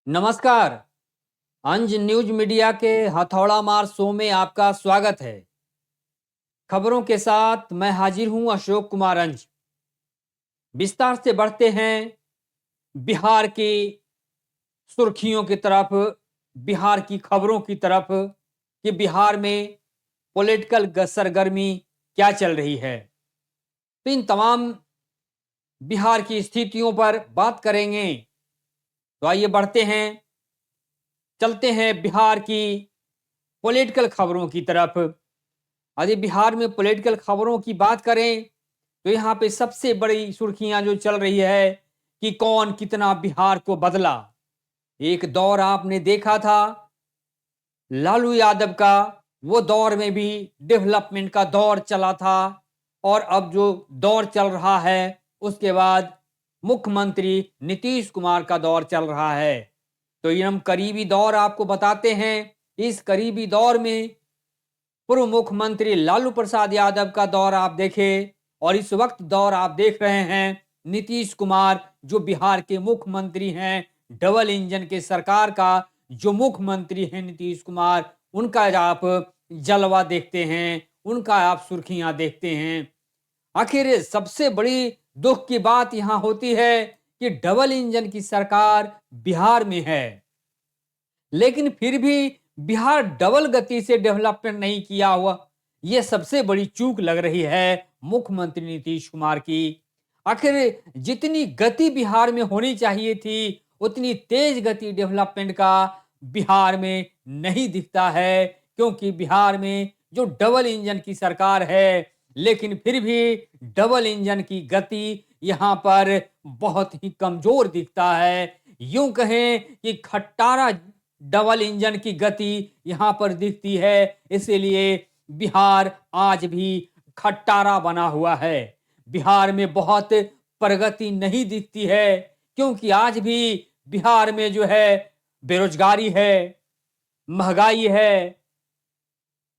नमस्कार। अंज news media के हथौड़ा मार शो में आपका स्वागत है। खबरों के साथ मैं हाजिर हूं अशोक कुमार अंज। विस्तार से बढ़ते हैं बिहार की सुर्खियों की तरफ, बिहार की खबरों की तरफ कि बिहार में पॉलिटिकल सरगर्मी क्या चल रही है। तो इन तमाम बिहार की स्थितियों पर बात करेंगे। तो आइए बढ़ते हैं, चलते हैं बिहार की पॉलिटिकल खबरों की तरफ। यदि बिहार में पॉलिटिकल खबरों की बात करें तो यहाँ पे सबसे बड़ी सुर्खियां जो चल रही है कि कौन कितना बिहार को बदला। एक दौर आपने देखा था लालू यादव का, वो दौर में भी डेवलपमेंट का दौर चला था, और अब जो दौर चल रहा है उसके बाद मुख्यमंत्री नीतीश कुमार का दौर चल रहा है। तो ये हम करीबी दौर आपको बताते हैं। इस करीबी दौर में पूर्व मुख्यमंत्री लालू प्रसाद यादव का दौर आप देखें, और इस वक्त दौर आप देख रहे हैं नीतीश कुमार जो बिहार के मुख्यमंत्री हैं। डबल इंजन के सरकार का जो मुख्यमंत्री हैं नीतीश कुमार, उनका आप जलवा देखते हैं, उनका आप सुर्खियां देखते हैं। आखिर सबसे बड़ी दुख की बात यहां होती है कि डबल इंजन की सरकार बिहार में है, लेकिन फिर भी बिहार डबल गति से डेवलपमेंट नहीं किया हुआ। यह सबसे बड़ी चूक लग रही है मुख्यमंत्री नीतीश कुमार की। आखिर जितनी गति बिहार में होनी चाहिए थी उतनी तेज गति डेवलपमेंट का बिहार में नहीं दिखता है, क्योंकि बिहार में जो डबल इंजन की सरकार है, लेकिन फिर भी डबल इंजन की गति यहां पर बहुत ही कमजोर दिखता है। यूं कहें कि खट्टारा डबल इंजन की गति यहां पर दिखती है, इसीलिए बिहार आज भी खट्टारा बना हुआ है। बिहार में बहुत प्रगति नहीं दिखती है, क्योंकि आज भी बिहार में जो है बेरोजगारी है, महंगाई है,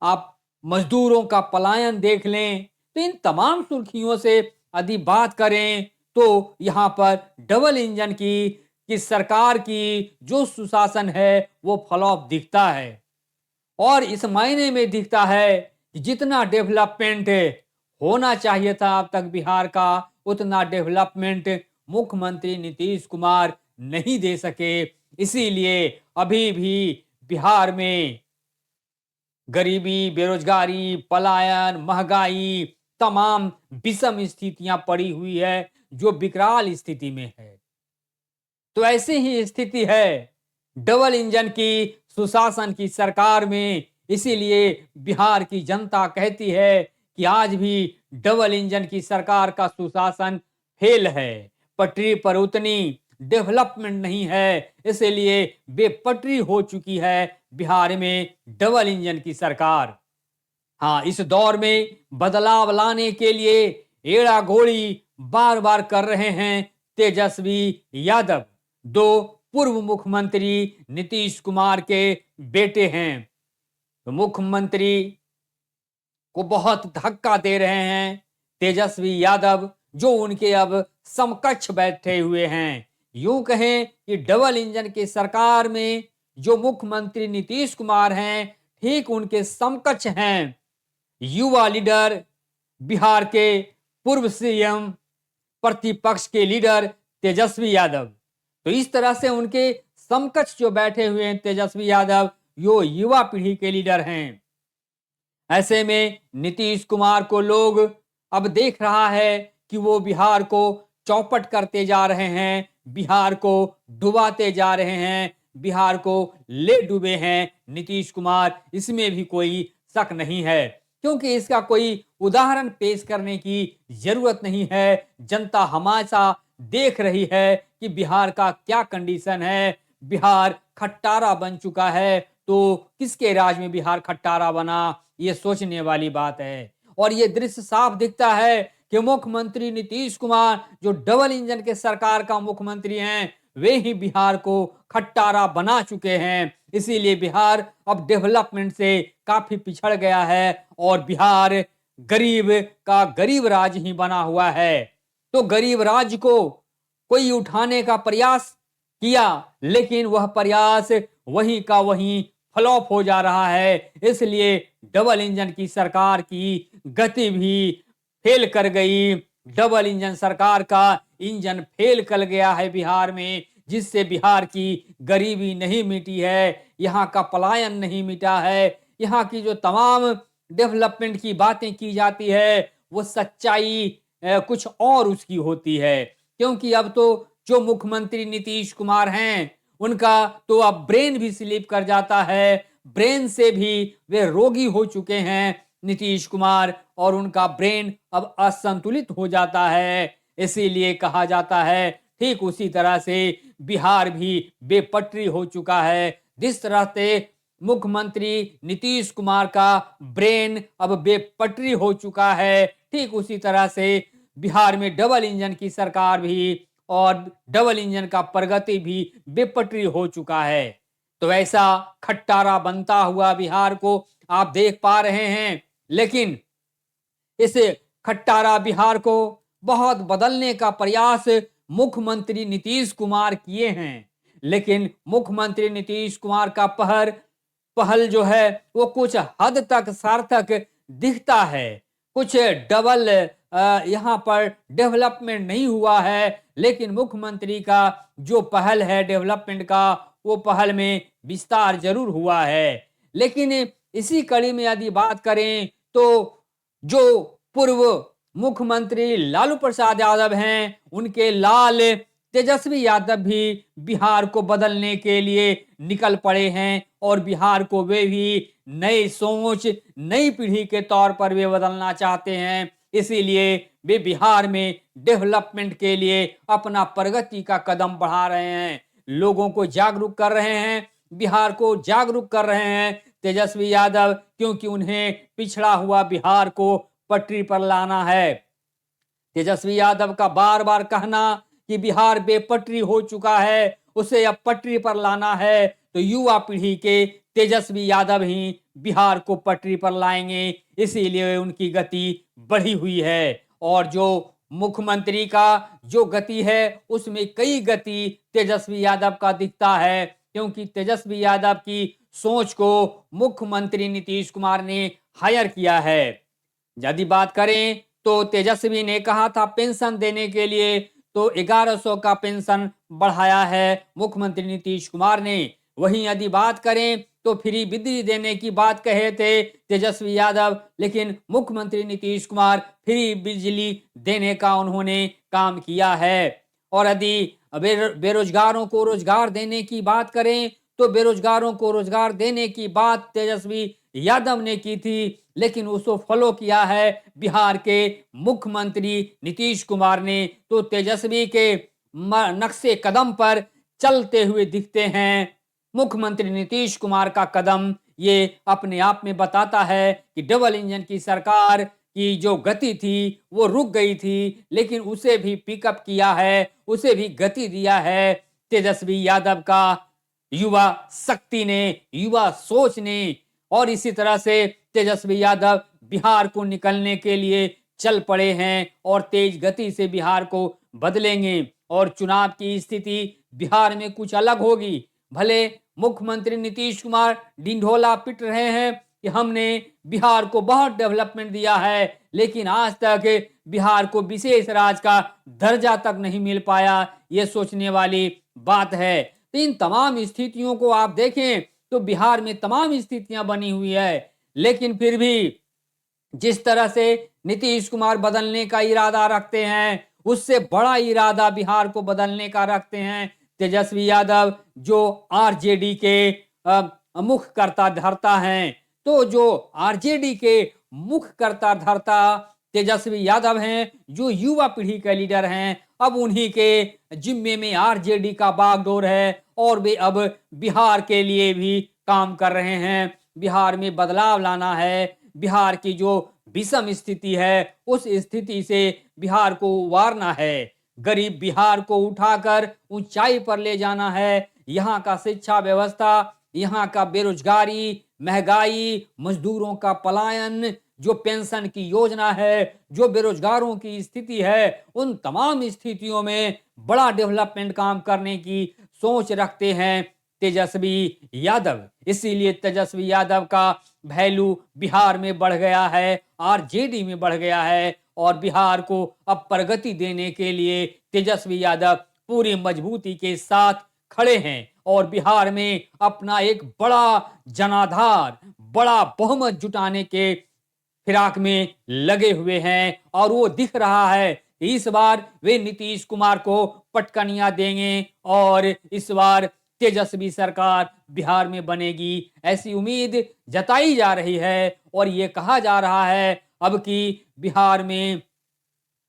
आप मजदूरों का पलायन देख लें। तो इन तमाम सुर्खियों से यदि बात करें तो यहाँ पर डबल इंजन की सरकार की जो सुशासन है वो फ्लॉप दिखता है। और इस मायने में दिखता है कि जितना डेवलपमेंट होना चाहिए था अब तक बिहार का, उतना डेवलपमेंट मुख्यमंत्री नीतीश कुमार नहीं दे सके। इसीलिए अभी भी बिहार में गरीबी, बेरोजगारी, पलायन, महंगाई, तमाम विषम स्थितियां पड़ी हुई है, जो विकराल स्थिति में है। तो ऐसी ही स्थिति है डबल इंजन की सुशासन की सरकार में। इसीलिए बिहार की जनता कहती है कि आज भी डबल इंजन की सरकार का सुशासन फेल है, पटरी पर उतनी डेवलपमेंट नहीं है, इसलिए बेपटरी हो चुकी है बिहार में डबल इंजन की सरकार। हाँ, इस दौर में बदलाव लाने के लिए एड़ा घोड़ी बार बार कर रहे हैं तेजस्वी यादव, दो पूर्व मुख्यमंत्री नीतीश कुमार के बेटे हैं। तो मुख्यमंत्री को बहुत धक्का दे रहे हैं तेजस्वी यादव, जो उनके अब समकक्ष बैठे हुए हैं। यूं कहें कि डबल इंजन की सरकार में जो मुख्यमंत्री नीतीश कुमार हैं, ठीक उनके समकक्ष हैं युवा लीडर, बिहार के पूर्व सीएम, प्रतिपक्ष के लीडर तेजस्वी यादव। तो इस तरह से उनके समकक्ष जो बैठे हुए हैं तेजस्वी यादव, यो युवा पीढ़ी के लीडर हैं। ऐसे में नीतीश कुमार को लोग अब देख रहा है कि वो बिहार को चौपट करते जा रहे हैं, बिहार को डुबाते जा रहे हैं, बिहार को ले डूबे हैं नीतीश कुमार। इसमें भी कोई शक नहीं है, क्योंकि इसका कोई उदाहरण पेश करने की जरूरत नहीं है। जनता हमेशा देख रही है कि बिहार का क्या कंडीशन है। बिहार खट्टारा बन चुका है, तो किसके राज में बिहार खट्टारा बना, ये सोचने वाली बात है। और ये दृश्य साफ दिखता है कि मुख्यमंत्री नीतीश कुमार जो डबल इंजन के सरकार का मुख्यमंत्री हैं, वे ही बिहार को खट्टारा बना चुके हैं। इसीलिए बिहार अब डेवलपमेंट से काफी पिछड़ गया है, और बिहार गरीब का गरीब राज्य ही बना हुआ है। तो गरीब राज्य को कोई उठाने का प्रयास किया, लेकिन वह प्रयास वहीं का वहीं फ्लॉप हो जा रहा है। इसलिए डबल इंजन की सरकार की गति भी फेल कर गई। डबल इंजन सरकार का इंजन फेल कर गया है बिहार में, जिससे बिहार की गरीबी नहीं मिटी है, यहाँ का पलायन नहीं मिटा है। यहाँ की जो तमाम डेवलपमेंट की बातें की जाती है, वो सच्चाई कुछ और उसकी होती है। क्योंकि अब तो जो मुख्यमंत्री नीतीश कुमार हैं, उनका तो अब ब्रेन भी स्लिप कर जाता है। ब्रेन से भी वे रोगी हो चुके हैं नीतीश कुमार, और उनका ब्रेन अब असंतुलित हो जाता है। इसीलिए कहा जाता है, ठीक उसी तरह से बिहार भी बेपटरी हो चुका है। जिस तरह से मुख्यमंत्री नीतीश कुमार का ब्रेन अब बेपटरी हो चुका है, ठीक उसी तरह से बिहार में डबल इंजन की सरकार भी और डबल इंजन का प्रगति भी बेपटरी हो चुका है। तो ऐसा खट्टारा बनता हुआ बिहार को आप देख पा रहे हैं। लेकिन इस खट्टारा बिहार को बहुत बदलने का प्रयास मुख्यमंत्री नीतीश कुमार किए हैं। लेकिन मुख्यमंत्री नीतीश कुमार का पहल जो है वो कुछ हद तक सार्थक दिखता है। कुछ डबल यहाँ पर डेवलपमेंट नहीं हुआ है, लेकिन मुख्यमंत्री का जो पहल है डेवलपमेंट का, वो पहल में विस्तार जरूर हुआ है। लेकिन इसी कड़ी में यदि बात करें तो जो पूर्व मुख्यमंत्री लालू प्रसाद यादव हैं, उनके लाल तेजस्वी यादव भी बिहार को बदलने के लिए निकल पड़े हैं, और बिहार को वे भी नई सोच, नई पीढ़ी के तौर पर वे बदलना चाहते हैं। इसीलिए वे बिहार में डेवलपमेंट के लिए अपना प्रगति का कदम बढ़ा रहे हैं, लोगों को जागरूक कर रहे हैं, बिहार को जागरूक कर रहे हैं तेजस्वी यादव, क्योंकि उन्हें पिछड़ा हुआ बिहार को पटरी पर लाना है। तेजस्वी यादव का बार बार कहना कि बिहार बेपटरी हो चुका है, उसे अब पटरी पर लाना है, तो युवा पीढ़ी के तेजस्वी यादव ही बिहार को पटरी पर लाएंगे। इसीलिए उनकी गति बढ़ी हुई है, और जो मुख्यमंत्री का जो गति है उसमें कई गति तेजस्वी यादव का दिखता है, क्योंकि तेजस्वी यादव की सोच को मुख्यमंत्री नीतीश कुमार ने हायर किया है। यदि बात करें तो तेजस्वी ने कहा था पेंशन देने के लिए, तो 1100 का पेंशन बढ़ाया है मुख्यमंत्री नीतीश कुमार ने। वहीं यदि बात करें तो फ्री बिजली देने की बात कहे थे तेजस्वी यादव, लेकिन मुख्यमंत्री नीतीश कुमार फ्री बिजली देने का उन्होंने काम किया है। और यदि बेरोजगारों को रोजगार देने की बात करें तो बेरोजगारों को रोजगार देने की बात तेजस्वी यादव ने की थी, लेकिन उसको फॉलो किया है बिहार के मुख्यमंत्री नीतीश कुमार ने। तो तेजस्वी के नक्शे कदम पर चलते हुए दिखते हैं। मुख्यमंत्री नीतीश कुमार का कदम ये अपने आप में बताता है कि डबल इंजन की सरकार की जो गति थी वो रुक गई थी, लेकिन उसे भी पिकअप किया है, उसे भी गति दिया है तेजस्वी यादव का युवा शक्ति ने, युवा सोच ने। और इसी तरह से तेजस्वी यादव बिहार को निकलने के लिए चल पड़े हैं, और तेज गति से बिहार को बदलेंगे, और चुनाव की स्थिति बिहार में कुछ अलग होगी। भले मुख्यमंत्री नीतीश कुमार ढिंढोला पिट रहे हैं कि हमने बिहार को बहुत डेवलपमेंट दिया है, लेकिन आज तक बिहार को विशेष राज्य का दर्जा तक नहीं मिल पाया, ये सोचने वाली बात है। तो इन तमाम स्थितियों को आप देखें तो बिहार में तमाम स्थितियां बनी हुई है, लेकिन फिर भी जिस तरह से नीतीश कुमार बदलने का इरादा रखते हैं, उससे बड़ा इरादा बिहार को बदलने का रखते हैं तेजस्वी यादव, जो आरजेडी के मुख्य कर्ता धर्ता हैं। तो जो आरजेडी के मुख्य कर्ता धर्ता तेजस्वी यादव हैं, जो युवा पीढ़ी के लीडर हैं, अब उन्हीं के जिम्मे में आरजेडी का बागडोर है, और वे अब बिहार के लिए भी काम कर रहे हैं। बिहार में बदलाव लाना है, बिहार की जो विषम स्थिति है उस स्थिति से बिहार को उबारना है, गरीब बिहार को उठाकर ऊंचाई पर ले जाना है। यहाँ का शिक्षा व्यवस्था, यहाँ का बेरोजगारी, महंगाई, मजदूरों का पलायन, जो पेंशन की योजना है, जो बेरोजगारों की स्थिति है, उन तमाम स्थितियों में बड़ा डेवलपमेंट काम करने की सोच रखते हैं तेजस्वी यादव। इसीलिए तेजस्वी यादव का वैल्यू बिहार में बढ़ गया है, आरजेडी में बढ़ गया है और बिहार को अब प्रगति देने के लिए तेजस्वी यादव पूरी मजबूती के साथ खड़े हैं और बिहार में अपना एक बड़ा जनाधार, बड़ा बहुमत जुटाने के फिराक में लगे हुए हैं और वो दिख रहा है कि इस बार वे नीतीश कुमार को पटकनियां देंगे और इस बार तेजस्वी सरकार बिहार में बनेगी, ऐसी उम्मीद जताई जा रही है। और ये कहा जा रहा है अब कि बिहार में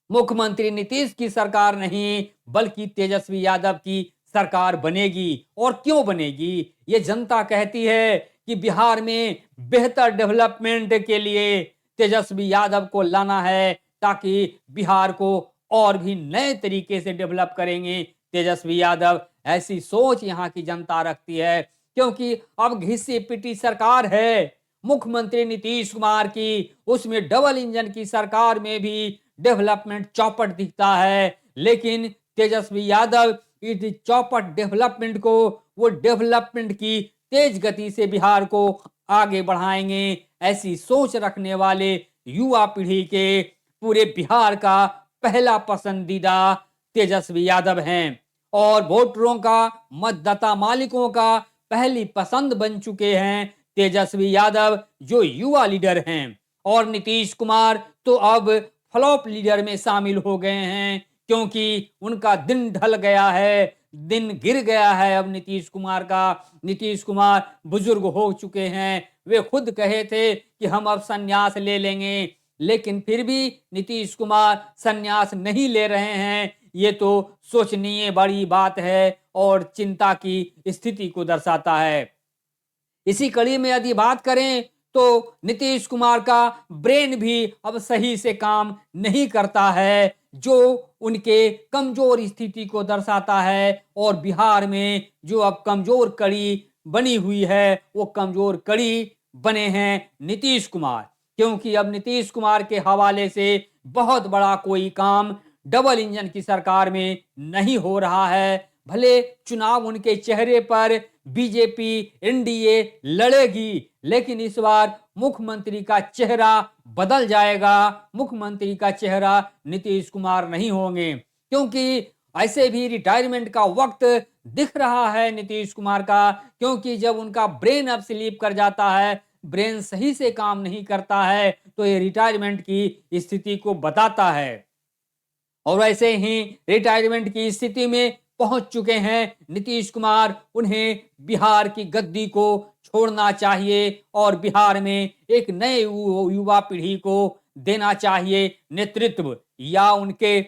मुख्यमंत्री नीतीश की सरकार नहीं बल्कि तेजस्वी यादव की सरकार बनेगी। और क्यों बनेगी? ये जनता कहती है कि बिहार में बेहतर डेवलपमेंट के लिए तेजस्वी यादव को लाना है ताकि बिहार को और भी नए तरीके से डेवलप करेंगे तेजस्वी यादव, ऐसी सोच यहाँ की जनता रखती है। क्योंकि अब घिसी पिटी सरकार है मुख्यमंत्री नीतीश कुमार की, उसमें डबल इंजन की सरकार में भी डेवलपमेंट चौपट दिखता है, लेकिन तेजस्वी यादव इस चौपट डेवलपमेंट को, वो डेवलपमेंट की तेज गति से बिहार को आगे बढ़ाएंगे, ऐसी सोच रखने वाले युवा पीढ़ी के पूरे बिहार का पहला पसंदीदा तेजस्वी यादव हैं और वोटरों का, मतदाता मालिकों का पहली पसंद बन चुके हैं तेजस्वी यादव जो युवा लीडर हैं। और नीतीश कुमार तो अब फ्लॉप लीडर में शामिल हो गए हैं क्योंकि उनका दिन ढल गया है, दिन गिर गया है अब नीतीश कुमार का। नीतीश कुमार बुजुर्ग हो चुके हैं, वे खुद कहे थे कि हम अब संन्यास ले लेंगे, लेकिन फिर भी नीतीश कुमार संन्यास नहीं ले रहे हैं। ये तो सोचनीय बड़ी बात है और चिंता की स्थिति को दर्शाता है। इसी कड़ी में यदि बात करें तो नीतीश कुमार का ब्रेन भी अब सही से काम नहीं करता है, जो उनके कमजोर स्थिति को दर्शाता है। और बिहार में जो अब कमजोर कड़ी बनी हुई है, वो कमजोर कड़ी बने हैं नीतीश कुमार, क्योंकि अब नीतीश कुमार के हवाले से बहुत बड़ा कोई काम डबल इंजन की सरकार में नहीं हो रहा है। भले चुनाव उनके चेहरे पर बीजेपी एनडीए लड़ेगी, लेकिन इस बार मुख्यमंत्री का चेहरा बदल जाएगा, मुख्यमंत्री का चेहरा नीतीश कुमार नहीं होंगे, क्योंकि ऐसे भी रिटायरमेंट का वक्त दिख रहा है नीतीश कुमार का। क्योंकि जब उनका ब्रेन अब स्लीप कर जाता है, ब्रेन सही से काम नहीं करता है, तो ये रिटायरमेंट की स्थिति को बताता है। और ऐसे ही रिटायरमेंट की स्थिति में पहुंच चुके हैं नीतीश कुमार। उन्हें बिहार की गद्दी को छोड़ना चाहिए और बिहार में एक नए युवा पीढ़ी को देना चाहिए नेतृत्व, या उनके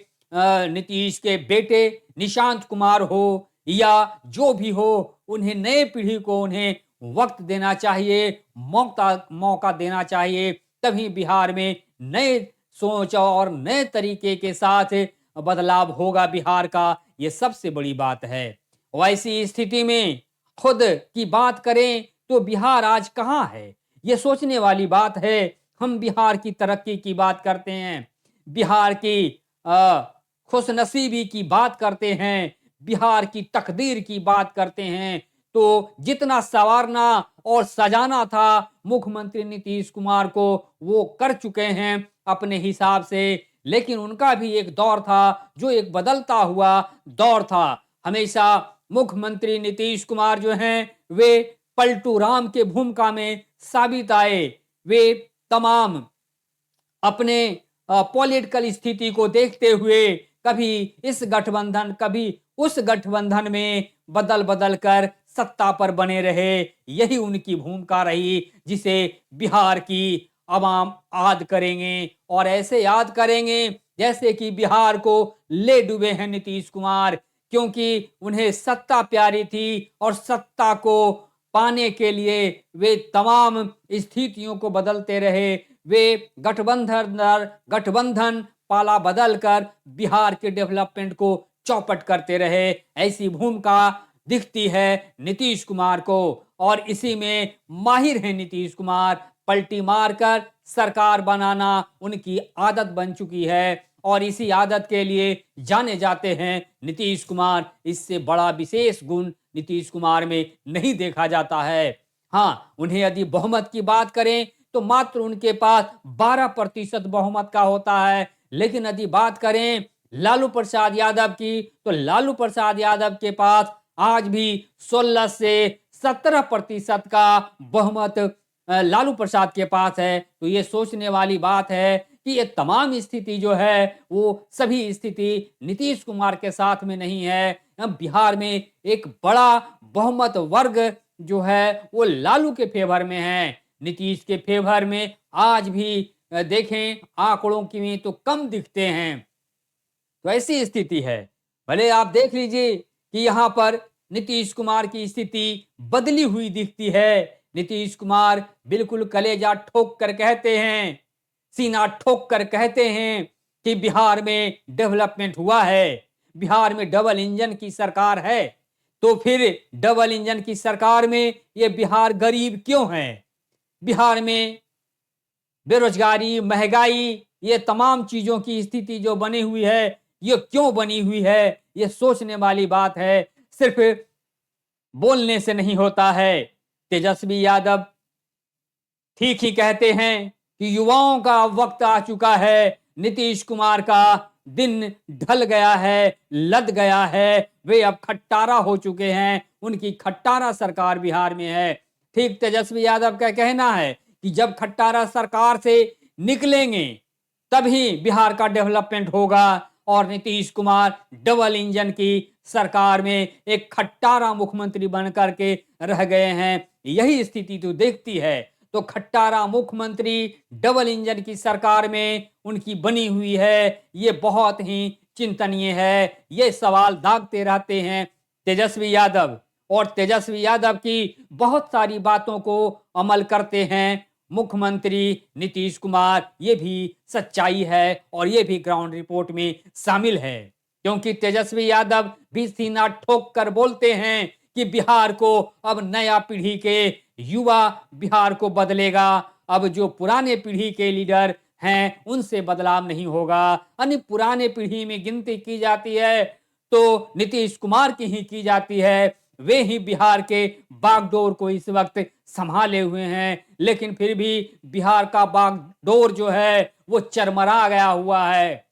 नीतीश के बेटे निशांत कुमार हो या जो भी हो, उन्हें नए पीढ़ी को उन्हें वक्त देना चाहिए, मौका देना चाहिए। तभी बिहार में नए सोच और नए तरीके के साथ बदलाव होगा बिहार का, ये सबसे बड़ी बात है। वैसी स्थिति में खुद की बात करें तो बिहार आज कहाँ है, ये सोचने वाली बात है। हम बिहार की तरक्की की बात करते हैं, बिहार की खुशनसीबी की बात करते हैं, बिहार की तकदीर की बात करते हैं, तो जितना संवारना और सजाना था मुख्यमंत्री नीतीश कुमार को, वो कर चुके हैं अपने हिसाब से। लेकिन उनका भी एक दौर था जो एक बदलता हुआ दौर था। हमेशा मुख्यमंत्री नीतीश कुमार जो हैं, वे पलटू राम के भूमिका में साबित आए। वे तमाम अपने पॉलिटिकल स्थिति को देखते हुए कभी इस गठबंधन कभी उस गठबंधन में बदल बदल कर सत्ता पर बने रहे। यही उनकी भूमिका रही, जिसे बिहार की अवाम याद करेंगे और ऐसे याद करेंगे जैसे कि बिहार को ले डूबे हैं नीतीश कुमार, क्योंकि उन्हें सत्ता प्यारी थी और सत्ता को पाने के लिए वे तमाम स्थितियों को बदलते रहे। वे गठबंधन पाला बदल कर बिहार के डेवलपमेंट को चौपट करते रहे। ऐसी भूमिका दिखती है नीतीश कुमार को और इसी में माहिर है नीतीश कुमार। पलटी मारकर सरकार बनाना उनकी आदत बन चुकी है और इसी आदत के लिए जाने जाते हैं नीतीश कुमार। इससे बड़ा विशेष गुण नीतीश कुमार में नहीं देखा जाता है। हाँ, उन्हें यदि बहुमत की बात करें तो मात्र उनके पास 12% बहुमत का होता है। लेकिन यदि बात करें लालू प्रसाद यादव की तो लालू प्रसाद यादव के पास आज भी 16 से 17% का बहुमत लालू प्रसाद के पास है। तो ये सोचने वाली बात है कि ये तमाम स्थिति जो है वो सभी स्थिति नीतीश कुमार के साथ में नहीं है। बिहार में एक बड़ा बहुमत वर्ग जो है वो लालू के फेवर में है, नीतीश के फेवर में आज भी देखें आंकड़ों की में तो कम दिखते हैं। तो ऐसी स्थिति है। भले आप देख लीजिए कि यहाँ पर नीतीश कुमार की स्थिति बदली हुई दिखती है। नीतीश कुमार बिल्कुल कलेजा ठोक कर कहते हैं, सीना ठोक कर कहते हैं कि बिहार में डेवलपमेंट हुआ है, बिहार में डबल इंजन की सरकार है। तो फिर डबल इंजन की सरकार में ये बिहार गरीब क्यों है? बिहार में बेरोजगारी, महंगाई, ये तमाम चीजों की स्थिति जो बनी हुई है, ये क्यों बनी हुई है? ये सोचने वाली बात है, सिर्फ बोलने से नहीं होता है। तेजस्वी यादव ठीक ही कहते हैं कि युवाओं का वक्त आ चुका है, नीतीश कुमार का दिन ढल गया है, लद गया है, वे अब खट्टारा हो चुके हैं, उनकी खट्टारा सरकार बिहार में है। ठीक तेजस्वी यादव का कहना है कि जब खट्टारा सरकार से निकलेंगे तभी बिहार का डेवलपमेंट होगा, और नीतीश कुमार डबल इंजन की सरकार में एक खट्टारा मुख्यमंत्री बनकर के रह गए हैं। यही स्थिति तो देखती है। तो खट्टारा मुख्यमंत्री डबल इंजन की सरकार में उनकी बनी हुई है, ये बहुत ही चिंतनीय है। ये सवाल दागते रहते हैं तेजस्वी यादव, और तेजस्वी यादव की बहुत सारी बातों को अमल करते हैं मुख्यमंत्री नीतीश कुमार। ये भी सच्चाई है और ये भी ग्राउंड रिपोर्ट में शामिल है, क्योंकि तेजस्वी यादव भी सीना ठोक कर बोलते हैं कि बिहार को अब नया पीढ़ी के युवा बिहार को बदलेगा। अब जो पुराने पीढ़ी के लीडर हैं उनसे बदलाव नहीं होगा। यानी पुराने पीढ़ी में गिनती की जाती है तो नीतीश कुमार की ही की जाती है। वे ही बिहार के बागडोर को इस वक्त संभाले हुए हैं, लेकिन फिर भी बिहार का बागडोर जो है वो चरमरा गया हुआ है।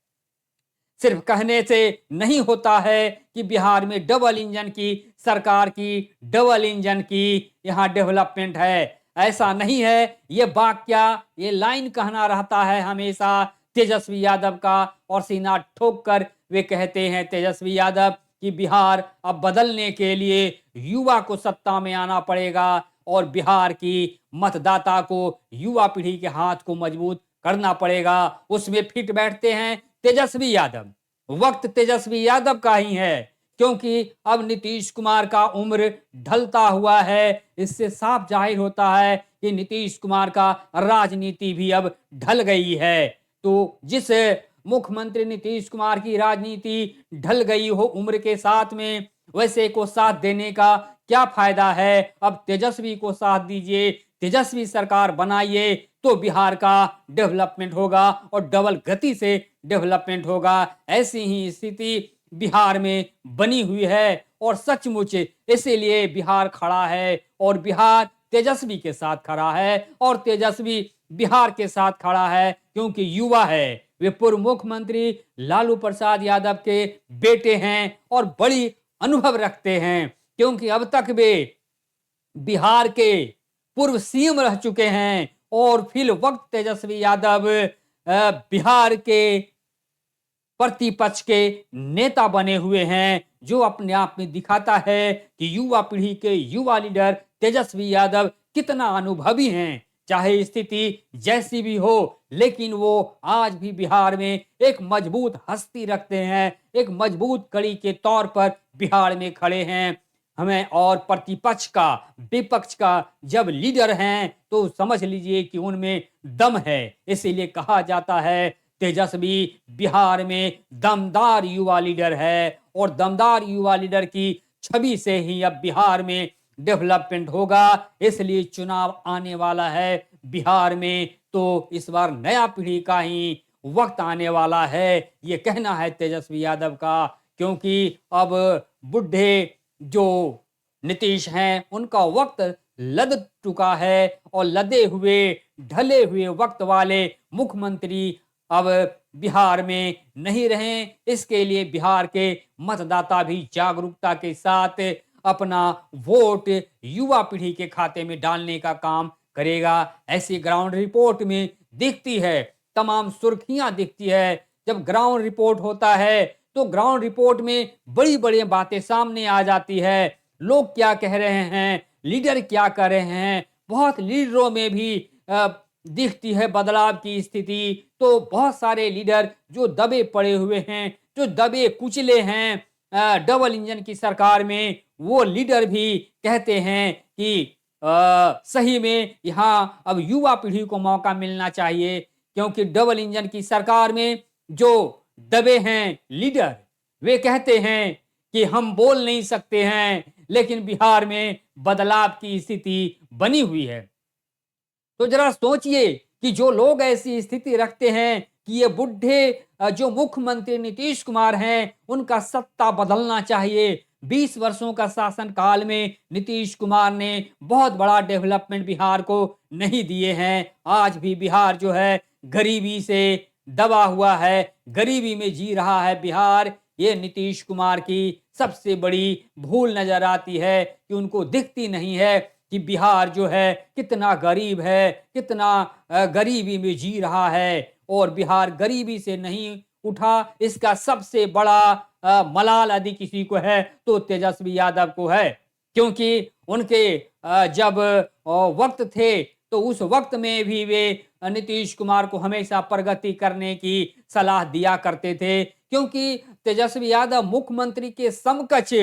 सिर्फ कहने से नहीं होता है कि बिहार में डबल इंजन की सरकार की, डबल इंजन की यहाँ डेवलपमेंट है, ऐसा नहीं है। ये वाक्य, ये लाइन कहना रहता है हमेशा तेजस्वी यादव का, और सीना ठोक कर वे कहते हैं तेजस्वी यादव कि बिहार अब बदलने के लिए युवा को सत्ता में आना पड़ेगा, और बिहार की मतदाता को, युवा पीढ़ी के हाथ को मजबूत करना पड़ेगा। उसमें फिट बैठते हैं तेजस्वी यादव। वक्त तेजस्वी यादव का ही है, क्योंकि अब नीतीश कुमार का उम्र ढलता हुआ है। इससे साफ जाहिर होता है कि नीतीश कुमार का राजनीति भी अब ढल गई है। तो जिस मुख्यमंत्री नीतीश कुमार की राजनीति ढल गई हो उम्र के साथ में, वैसे को साथ देने का क्या फायदा है? अब तेजस्वी को साथ दीजिए, तेजस्वी सरकार बनाइए, तो बिहार का डेवलपमेंट होगा और डबल गति से डेवलपमेंट होगा। ऐसी ही स्थिति बिहार में बनी हुई है, और सचमुच इसीलिए बिहार खड़ा है, और बिहार तेजस्वी के साथ खड़ा है, और तेजस्वी बिहार के साथ खड़ा है क्योंकि युवा है। वे पूर्व मुख्यमंत्री लालू प्रसाद यादव के बेटे हैं और बड़ी अनुभव रखते हैं, क्योंकि अब तक वे बिहार के पूर्व सीएम रह चुके हैं, और फिर वक्त तेजस्वी यादव बिहार के प्रतिपक्ष के नेता बने हुए हैं, जो अपने आप में दिखाता है कि युवा पीढ़ी के युवा लीडर तेजस्वी यादव कितना अनुभवी हैं। चाहे स्थिति जैसी भी हो, लेकिन वो आज भी बिहार में एक मजबूत हस्ती रखते हैं, एक मजबूत कड़ी के तौर पर बिहार में खड़े हैं। हमें और प्रतिपक्ष का, विपक्ष का जब लीडर हैं तो समझ लीजिए कि उनमें दम है। इसीलिए कहा जाता है तेजस्वी बिहार में दमदार युवा लीडर है, और दमदार युवा लीडर की छवि से ही अब बिहार में डेवलपमेंट होगा। इसलिए चुनाव आने वाला है बिहार में, तो इस बार नया पीढ़ी का ही वक्त आने वाला है, ये कहना है तेजस्वी यादव का। क्योंकि अब बुढ़े जो नीतीश हैं उनका वक्त लद चुका है और लदे हुए ढले हुए वक्त वाले मुख्यमंत्री अब बिहार में नहीं रहे। इसके लिए बिहार के मतदाता भी जागरूकता के साथ अपना वोट युवा पीढ़ी के खाते में डालने का काम करेगा। ऐसी ग्राउंड रिपोर्ट में दिखती है, तमाम सुर्खियां दिखती है। जब ग्राउंड रिपोर्ट होता है तो ग्राउंड रिपोर्ट में बड़ी बड़ी बातें सामने आ जाती है। लोग क्या कह रहे हैं, लीडर क्या कर रहे हैं, बहुत लीडरों में भी दिखती है बदलाव की स्थिति। तो बहुत सारे लीडर जो दबे पड़े हुए हैं, जो दबे कुचले हैं डबल इंजन की सरकार में, वो लीडर भी कहते हैं कि सही में यहाँ अब युवा पीढ़ी को मौका मिलना चाहिए। क्योंकि डबल इंजन की सरकार में जो दबे हैं लीडर, वे कहते हैं कि हम बोल नहीं सकते हैं, लेकिन बिहार में बदलाव की स्थिति बनी हुई है। तो जरा सोचिए कि जो लोग ऐसी स्थिति रखते हैं कि ये बुढ़े जो मुख्यमंत्री नीतीश कुमार हैं उनका सत्ता बदलना चाहिए। 20 वर्षों का शासन काल में नीतीश कुमार ने बहुत बड़ा डेवलपमेंट बिहार को नहीं दिए हैं। आज भी बिहार जो है गरीबी से दबा हुआ है, गरीबी में जी रहा है बिहार। ये नीतीश कुमार की सबसे बड़ी भूल नजर आती है कि उनको दिखती नहीं है कि बिहार जो है कितना गरीब है, कितना गरीबी में जी रहा है। और बिहार गरीबी से नहीं उठा, इसका सबसे बड़ा मलाल यदि किसी को है तो तेजस्वी यादव को है। क्योंकि उनके जब वक्त थे तो उस वक्त में भी वे नीतीश कुमार को हमेशा प्रगति करने की सलाह दिया करते थे। क्योंकि तेजस्वी यादव मुख्यमंत्री के समकक्ष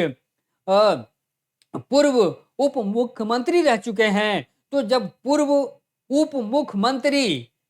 पूर्व उप मुख्यमंत्री रह चुके हैं। तो जब पूर्व उप मुख्यमंत्री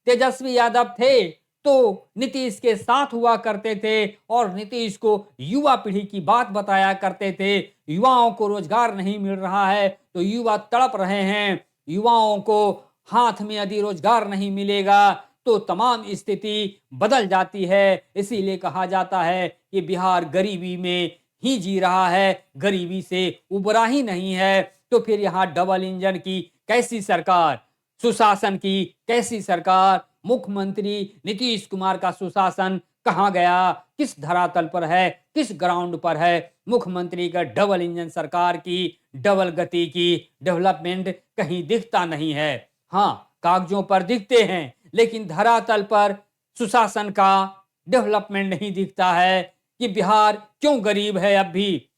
तेजस्वी यादव थे तो नीतीश के साथ हुआ करते थे और नीतीश को युवा पीढ़ी की बात बताया करते थे। युवाओं को रोजगार नहीं मिल रहा है तो युवा तड़प रहे हैं। युवाओं को हाथ में यदि रोजगार नहीं मिलेगा तो तमाम स्थिति बदल जाती है। इसीलिए कहा जाता है कि बिहार गरीबी में ही जी रहा है, गरीबी से उबरा ही नहीं है। तो फिर यहाँ डबल इंजन की कैसी सरकार, सुशासन की कैसी सरकार, मुख्यमंत्री नीतीश कुमार का सुशासन कहाँ गया, किस धरातल पर है, किस ग्राउंड पर है। मुख्यमंत्री का डबल इंजन सरकार की डबल गति की डेवलपमेंट कहीं दिखता नहीं है। हाँ, कागजों पर दिखते हैं लेकिन धरातल पर सुशासन का डेवलपमेंट नहीं दिखता है कि बिहार क्यों गरीब है। अब भी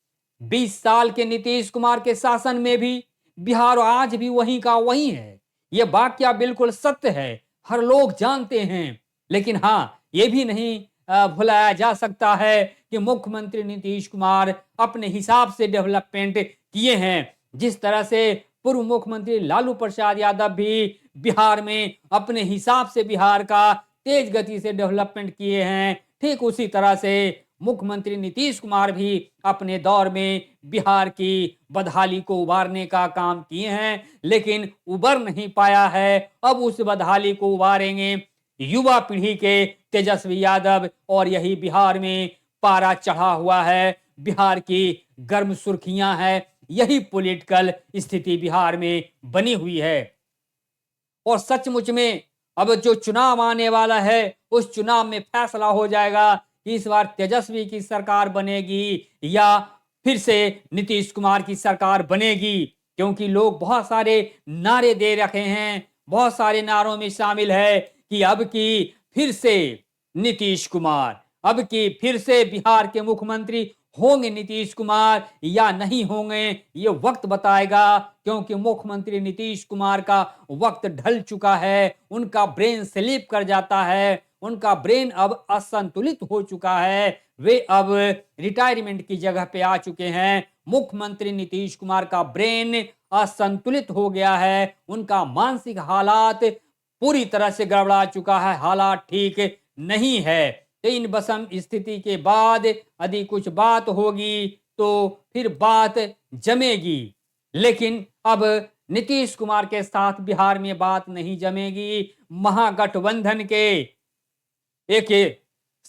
20 साल के नीतीश कुमार के शासन में भी बिहार आज भी वहीं का वहीं है। यह वाकया बिल्कुल सत्य है, हर लोग जानते हैं। लेकिन हाँ, ये भी नहीं भुलाया जा सकता है कि मुख्यमंत्री नीतीश कुमार अपने हिसाब से डेवलपमेंट किए हैं। जिस तरह से पूर्व मुख्यमंत्री लालू प्रसाद यादव भी बिहार में अपने हिसाब से बिहार का तेज गति से डेवलपमेंट किए हैं, ठीक उसी तरह से मुख्यमंत्री नीतीश कुमार भी अपने दौर में बिहार की बदहाली को उबारने का काम किए हैं, लेकिन उबर नहीं पाया है। अब उस बदहाली को उबारेंगे युवा पीढ़ी के तेजस्वी यादव और यही बिहार में पारा चढ़ा हुआ है। बिहार की गर्म सुर्खियां हैं, यही पॉलिटिकल स्थिति बिहार में बनी हुई है। और सचमुच में अब जो चुनाव आने वाला है उस चुनाव में फैसला हो जाएगा कि इस बार तेजस्वी की सरकार बनेगी या फिर से नीतीश कुमार की सरकार बनेगी। क्योंकि लोग बहुत सारे नारे दे रखे हैं, बहुत सारे नारों में शामिल है कि अब की फिर से नीतीश कुमार, अब की फिर से बिहार के मुख्यमंत्री होंगे नीतीश कुमार या नहीं होंगे, ये वक्त बताएगा। क्योंकि मुख्यमंत्री नीतीश कुमार का वक्त ढल चुका है, उनका ब्रेन स्लिप कर जाता है, उनका ब्रेन अब असंतुलित हो चुका है। वे अब रिटायरमेंट की जगह पे आ चुके हैं। मुख्यमंत्री नीतीश कुमार का ब्रेन असंतुलित हो गया है, उनका मानसिक हालात पूरी तरह से गड़बड़ा चुका है, हालात ठीक नहीं है। तो इन विषम स्थिति के बाद यदि कुछ बात होगी तो फिर बात जमेगी। लेकिन अब नीतीश कुमार के साथ बिहार में बात नहीं जमेगी। महागठबंधन के एक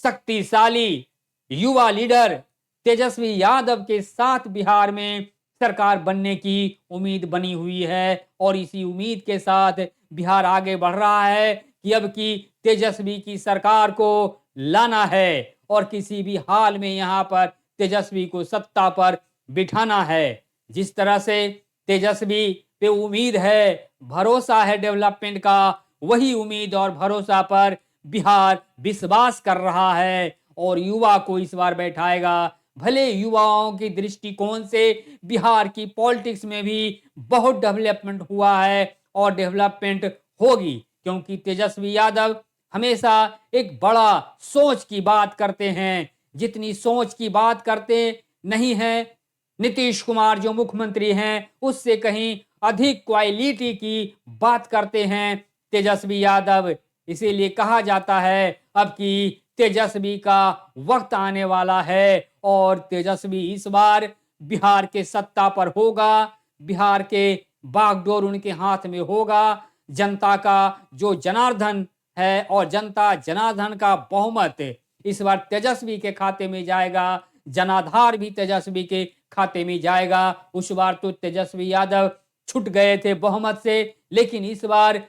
शक्तिशाली युवा लीडर तेजस्वी यादव के साथ बिहार में सरकार बनने की उम्मीद बनी हुई है और इसी उम्मीद के साथ बिहार आगे बढ़ रहा है कि अब की तेजस्वी की सरकार को लाना है और किसी भी हाल में यहाँ पर तेजस्वी को सत्ता पर बिठाना है। जिस तरह से तेजस्वी पे उम्मीद है, भरोसा है डेवलपमेंट का, वही उम्मीद और भरोसा पर बिहार विश्वास कर रहा है और युवा को इस बार बैठाएगा। भले युवाओं की दृष्टिकोण से बिहार की पॉलिटिक्स में भी बहुत डेवलपमेंट हुआ है और डेवलपमेंट होगी, क्योंकि तेजस्वी यादव हमेशा एक बड़ा सोच की बात करते हैं, जितनी सोच की बात करते नहीं है नीतीश कुमार जो मुख्यमंत्री हैं, उससे कहीं अधिक क्वालिटी की बात करते हैं तेजस्वी यादव। इसीलिए कहा जाता है अब कि तेजस्वी का वक्त आने वाला है और तेजस्वी इस बार बिहार के सत्ता पर होगा। बिहार के बागडोर उनके हाथ में होगा। जनता का जो जनार्दन है और जनता जनार्दन का बहुमत इस बार तेजस्वी के खाते में जाएगा। जनाधार भी तेजस्वी के खाते में जाएगा। उस बार तो तेजस्वी यादव छूट गए थे बहुमत से, लेकिन इस बार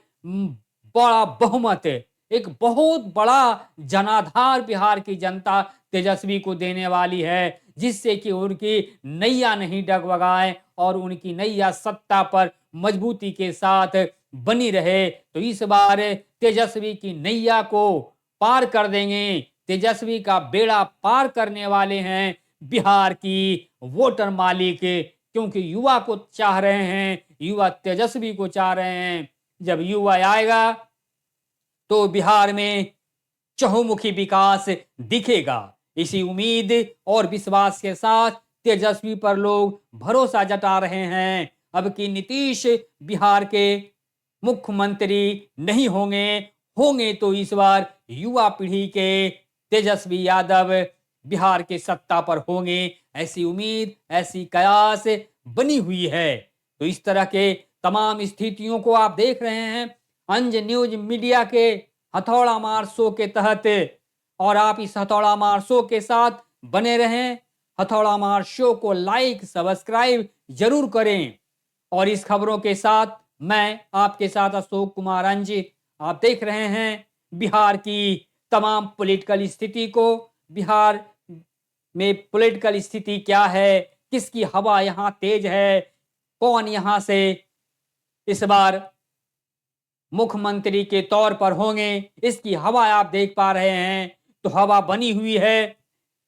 बड़ा बहुमत, एक बहुत बड़ा जनाधार बिहार की जनता तेजस्वी को देने वाली है, जिससे कि उनकी नैया नहीं डगमगाए और उनकी नैया सत्ता पर मजबूती के साथ बनी रहे। तो इस बार तेजस्वी की नैया को पार कर देंगे। तेजस्वी का बेड़ा पार करने वाले हैं बिहार की वोटर मालिक, क्योंकि युवा को चाह रहे हैं, युवा तेजस्वी को चाह रहे हैं। जब युवा आएगा तो बिहार में चहुमुखी विकास दिखेगा। इसी उम्मीद और विश्वास के साथ तेजस्वी पर लोग भरोसा जता रहे हैं। अब कि नीतीश बिहार के मुख्यमंत्री नहीं होंगे, होंगे तो इस बार युवा पीढ़ी के तेजस्वी यादव बिहार के सत्ता पर होंगे। ऐसी उम्मीद, ऐसी कयास बनी हुई है। तो इस तरह के तमाम स्थितियों को आप देख रहे हैं अंज न्यूज मीडिया के हथौड़ा मार शो के तहत, और आप इस हथौड़ा मार शो के साथ बने रहें। हथौड़ा मार शो को लाइक सब्सक्राइब जरूर करें। और इस खबरों के साथ मैं आपके साथ अशोक कुमार अंज। आप देख रहे हैं बिहार की तमाम पॉलिटिकल स्थिति को। बिहार में पॉलिटिकल स्थिति क्या है, किसकी हवा यहाँ तेज है, कौन यहाँ से इस बार मुख्यमंत्री के तौर पर होंगे, इसकी हवा आप देख पा रहे हैं। तो हवा बनी हुई है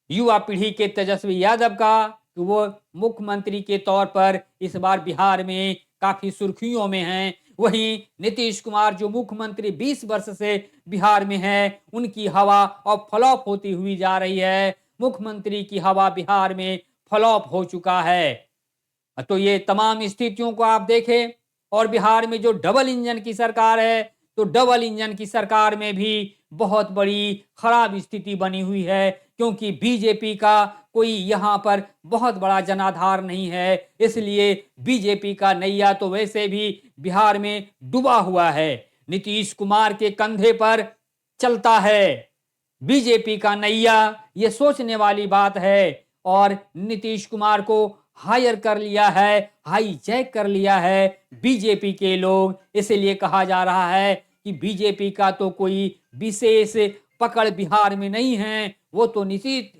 युवा पीढ़ी के तेजस्वी यादव का, तो वो मुख्यमंत्री के तौर पर इस बार बिहार में काफी सुर्खियों में हैं। वहीं नीतीश कुमार जो मुख्यमंत्री 20 वर्ष से बिहार में हैं, उनकी हवा अब फ्लॉप होती हुई जा रही है। मुख्यमंत्री की हवा बिहार में फ्लॉप हो चुका है। तो ये तमाम स्थितियों को आप देखें। और बिहार में जो डबल इंजन की सरकार है, तो डबल इंजन की सरकार में भी बहुत बड़ी खराब स्थिति बनी हुई है, क्योंकि बीजेपी का कोई यहाँ पर बहुत बड़ा जनाधार नहीं है। इसलिए बीजेपी का नैया तो वैसे भी बिहार में डूबा हुआ है, नीतीश कुमार के कंधे पर चलता है बीजेपी का नैया। ये सोचने वाली बात है। और नीतीश कुमार को हायर कर लिया है, हाईजैक कर लिया है बीजेपी के लोग। इसलिए कहा जा रहा है कि बीजेपी का तो कोई विशेष पकड़ बिहार में नहीं है, वो तो नीतीश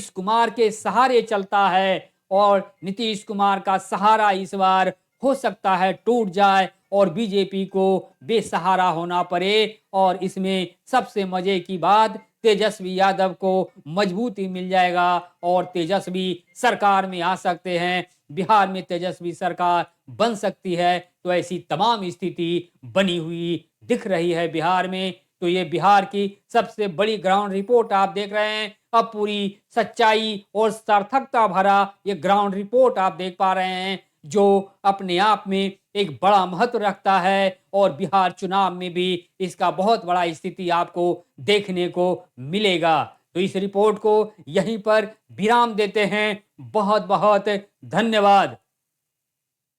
कुमार के सहारे चलता है। और नीतीश कुमार का सहारा इस बार हो सकता है टूट जाए और बीजेपी को बेसहारा होना पड़े। और इसमें सबसे मजे की बात, तेजस्वी यादव को मजबूती मिल जाएगा और तेजस्वी सरकार में आ सकते हैं। बिहार में तेजस्वी सरकार बन सकती है। तो ऐसी तमाम स्थिति बनी हुई दिख रही है बिहार में। तो ये बिहार की सबसे बड़ी ग्राउंड रिपोर्ट आप देख रहे हैं। अब पूरी सच्चाई और सार्थकता भरा ये ग्राउंड रिपोर्ट आप देख पा रहे हैं, जो अपने आप में एक बड़ा महत्व रखता है। और बिहार चुनाव में भी इसका बहुत बड़ा स्थिति आपको देखने को मिलेगा। तो इस रिपोर्ट को यहीं पर विराम देते हैं। बहुत बहुत धन्यवाद।